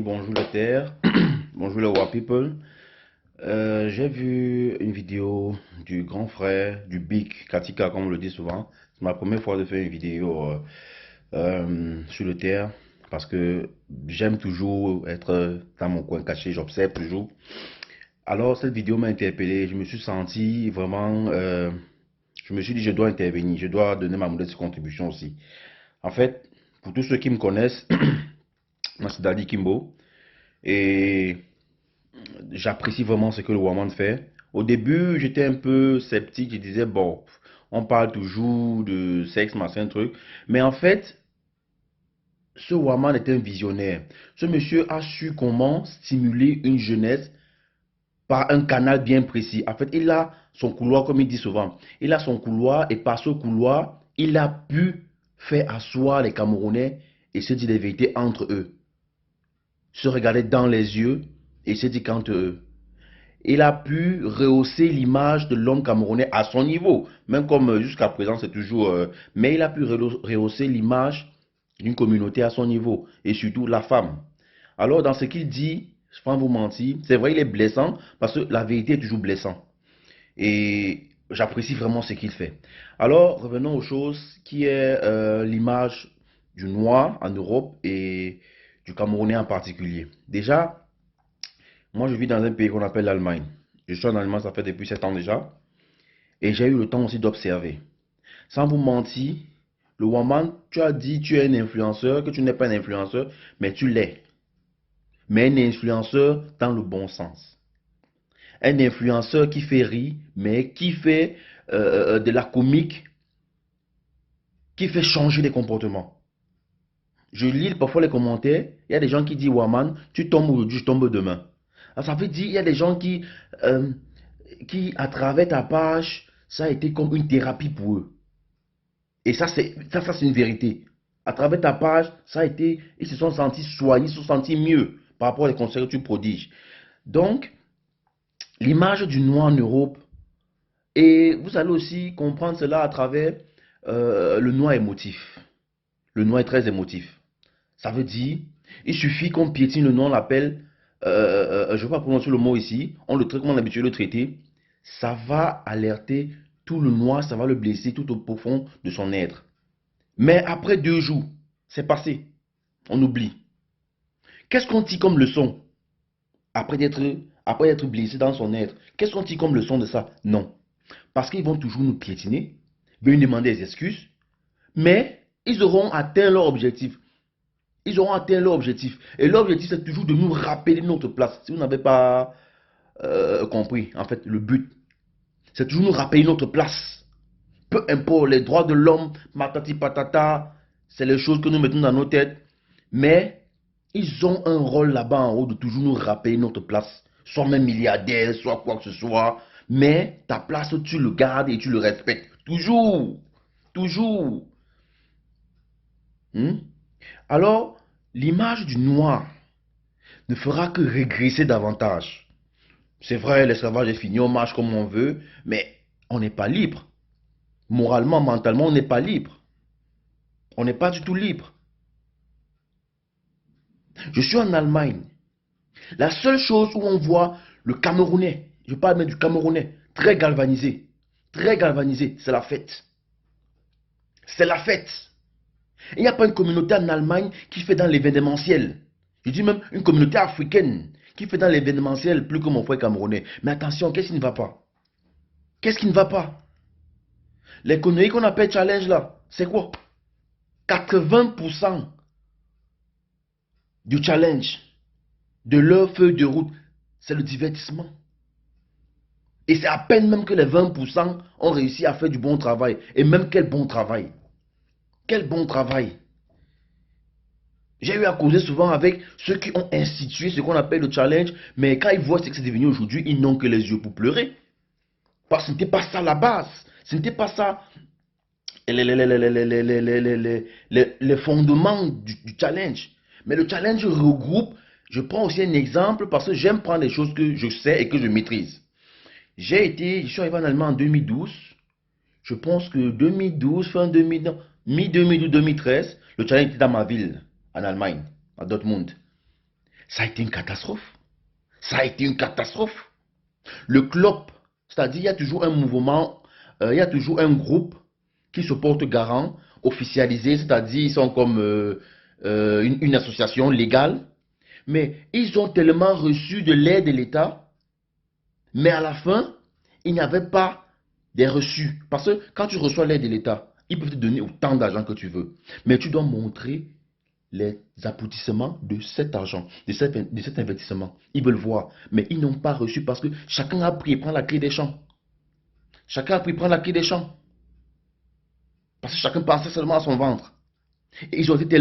Bonjour la Terre, bonjour le Wa People. J'ai vu une vidéo du grand frère, du Big Katika, comme on le dit souvent. C'est ma première fois de faire une vidéo sur le terre parce que j'aime toujours être dans mon coin caché, j'observe toujours. Alors cette vidéo m'a interpellé, je me suis senti vraiment, je me suis dit je dois intervenir, je dois donner ma modeste contribution aussi. En fait, pour tous ceux qui me connaissent, moi c'est Daddy Kimbo et j'apprécie vraiment ce que le Woman fait. Au début, j'étais un peu sceptique. Je disais, bon, on parle toujours de sexe, machin, truc. Mais en fait, ce Woman est un visionnaire. Ce monsieur a su comment stimuler une jeunesse par un canal bien précis. En fait, il a son couloir, comme il dit souvent. Il a son couloir et par ce couloir, il a pu faire asseoir les Camerounais et se dire les vérités entre eux. Se regarder dans les yeux et se dire qu'entre eux. Il a pu rehausser l'image de l'homme camerounais à son niveau, même comme jusqu'à présent c'est toujours, mais il a pu rehausser l'image d'une communauté à son niveau, et surtout la femme. Alors dans ce qu'il dit, je ne vais pas vous mentir, c'est vrai il est blessant, parce que la vérité est toujours blessante. Et j'apprécie vraiment ce qu'il fait. Alors revenons aux choses, qui est l'image du noir en Europe et du Camerounais en particulier. Déjà, moi, je vis dans un pays qu'on appelle l'Allemagne. Je suis en Allemagne, ça fait depuis 7 ans déjà. Et j'ai eu le temps aussi d'observer. Sans vous mentir, le woman, tu as dit tu es un influenceur, que tu n'es pas un influenceur, mais tu l'es. Mais un influenceur dans le bon sens. Un influenceur qui fait rire, mais qui fait de la comique, qui fait changer les comportements. Je lis parfois les commentaires, il y a des gens qui disent, woman, tu tombes aujourd'hui, je tombe demain. Alors, ça veut dire, il y a des gens euh, à travers ta page, ça a été comme une thérapie pour eux. Et ça, c'est une vérité. À travers ta page, ça a été, ils se sont sentis soignés, ils se sont sentis mieux par rapport aux conseils que tu prodiges. Donc, l'image du noir en Europe, et vous allez aussi comprendre cela à travers le noir émotif. Le noir est très émotif. Ça veut dire, il suffit qu'on piétine le noir, on l'appelle, je ne vais pas prononcer le mot ici, on le traite comme on a l'habitude de le traiter, ça va alerter tout le noir, ça va le blesser tout au profond de son être. Mais après 2 jours, c'est passé, on oublie. Qu'est-ce qu'on dit comme leçon après d'être blessé dans son être? Qu'est-ce qu'on dit comme leçon de ça? Non. Parce qu'ils vont toujours nous piétiner, ils vont nous demander des excuses, mais ils auront atteint leur objectif. Ils auront atteint leur objectif. Et l'objectif, c'est toujours de nous rappeler notre place. Si vous n'avez pas compris, en fait, le but, c'est toujours nous rappeler notre place. Peu importe les droits de l'homme, matati patata, c'est les choses que nous mettons dans nos têtes. Mais ils ont un rôle là-bas en haut de toujours nous rappeler notre place. Soit même milliardaire, soit quoi que ce soit. Mais ta place, tu le gardes et tu le respectes. Toujours. Toujours. Hmm? Alors, l'image du noir ne fera que régresser davantage. C'est vrai, l'esclavage est fini, on marche comme on veut, mais on n'est pas libre. Moralement, mentalement, on n'est pas libre. On n'est pas du tout libre. Je suis en Allemagne. La seule chose où on voit le Camerounais, je parle même du Camerounais, très galvanisé, c'est la fête. C'est la fête. Il n'y a pas une communauté en Allemagne qui fait dans l'événementiel. Je dis même une communauté africaine qui fait dans l'événementiel plus que mon frère camerounais. Mais attention, qu'est-ce qui ne va pas? Qu'est-ce qui ne va pas? Les conneries qu'on appelle challenge là, c'est quoi? 80% du challenge, de leur feuille de route, c'est le divertissement. Et c'est à peine même que les 20% ont réussi à faire du bon travail. Et même quel bon travail. Quel bon travail. J'ai eu à causer souvent avec ceux qui ont institué ce qu'on appelle le challenge, mais quand ils voient ce que c'est devenu aujourd'hui, ils n'ont que les yeux pour pleurer. Parce que ce n'était pas ça la base. Ce n'était pas ça les fondements du challenge. Mais le challenge regroupe, je prends aussi un exemple parce que j'aime prendre les choses que je sais et que je maîtrise. Je suis arrivé en Allemagne en 2012. Je pense que 2012, fin 2000, mi-2012, 2013, le challenge était dans ma ville, en Allemagne, à Dortmund. Ça a été une catastrophe. Ça a été une catastrophe. Le club, c'est-à-dire il y a toujours un mouvement, il y a toujours un groupe qui se porte garant, officialisé, c'est-à-dire ils sont comme une association légale, mais ils ont tellement reçu de l'aide de l'État, mais à la fin, il n'y avait pas des reçus. Parce que quand tu reçois l'aide de l'État, ils peuvent te donner autant d'argent que tu veux, mais tu dois montrer les aboutissements de cet argent, de cet investissement. Ils veulent voir, mais ils n'ont pas reçu parce que chacun a pris et prend la clé des champs. Chacun a pris et prend la clé des champs. Parce que chacun pensait seulement à son ventre. Et ils ont été tellement